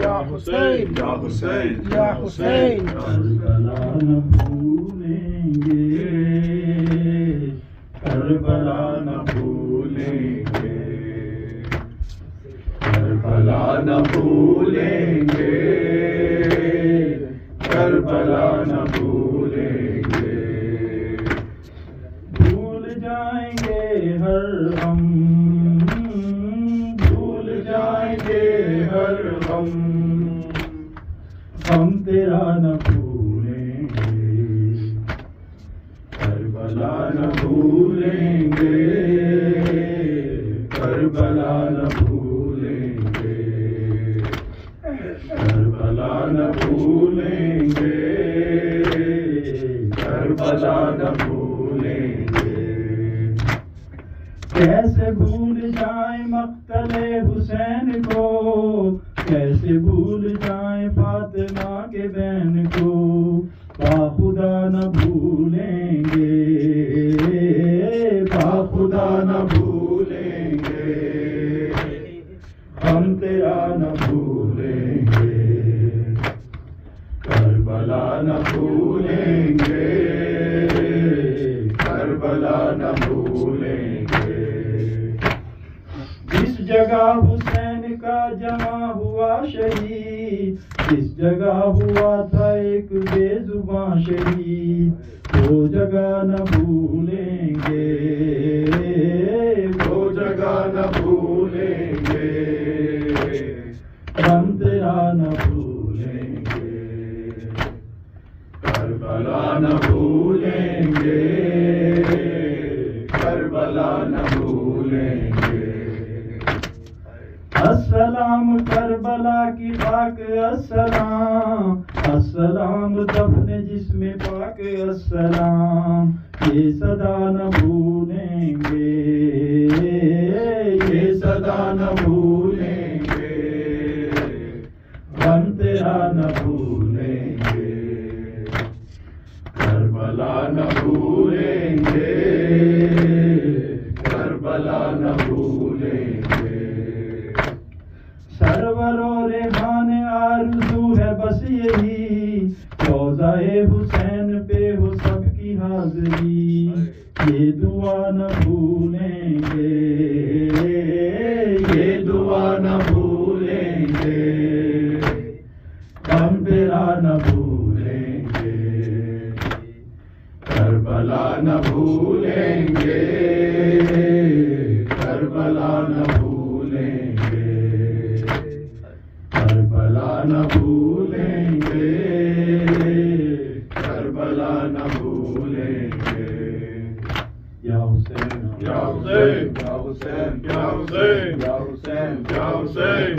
या हुसैन, या हुसैन, या हुसैन। करबला न भूलेंगे, करबला न भूलेंगे, करबला न भूलेंगे, करबला न भूलेंगे। भूल जाएंगे हर हम, भूल जाएंगे हर हम तेरा न भूलेंगे, करबला न भूलेंगे, करबला न भूलेंगे, करबला न भूलेंगे, करबला न भूलेंगे। कैसे भूल जाए मक्तले हुसैन को, कैसे भूल जाए फातिमा के बहन को। बाखुदा न भूलेंगे, बाखुदा न भूलेंगे, हम तेरा न भूलेंगे, करबला न भूलेंगे, करबला न भूलेंगे। जिस जगह हुसैन का जमा हुआ शहीद, जिस जगह हुआ था एक बेजुबां शहीद, वो जगह न भूलेंगे, वो जगह न भूलेंगे, हम तेरा न भूलेंगे, करबला न भूलेंगे, करबला न भूलेंगे। अस्सलाम करबला की खाक, अस्सलाम, अस्सलाम दफन जिस्म पाक, अस्सलाम। ये सदा न भूलेंगे, ये सदा न भूलेंगे, हम तेरा न भूलेंगे, करबला न भूलेंगे, करबला न भूलेंगे। सरवरो रेहान आरज़ू है बस यही, रोज़ाए हुसैन पे हो सबकी हाज़री। ये दुआ न भूलेंगे, ये दुआ न भूलेंगे, हम तेरा न भूलेंगे, करबला न भूलेंगे, करबला न भूलेंगे, करबला न भूलेंगे, करबला न भूलेंगे। या हुसैन, या हुसैन, या हुसैन, या हुसैन, या हुसैन, या हुसैन।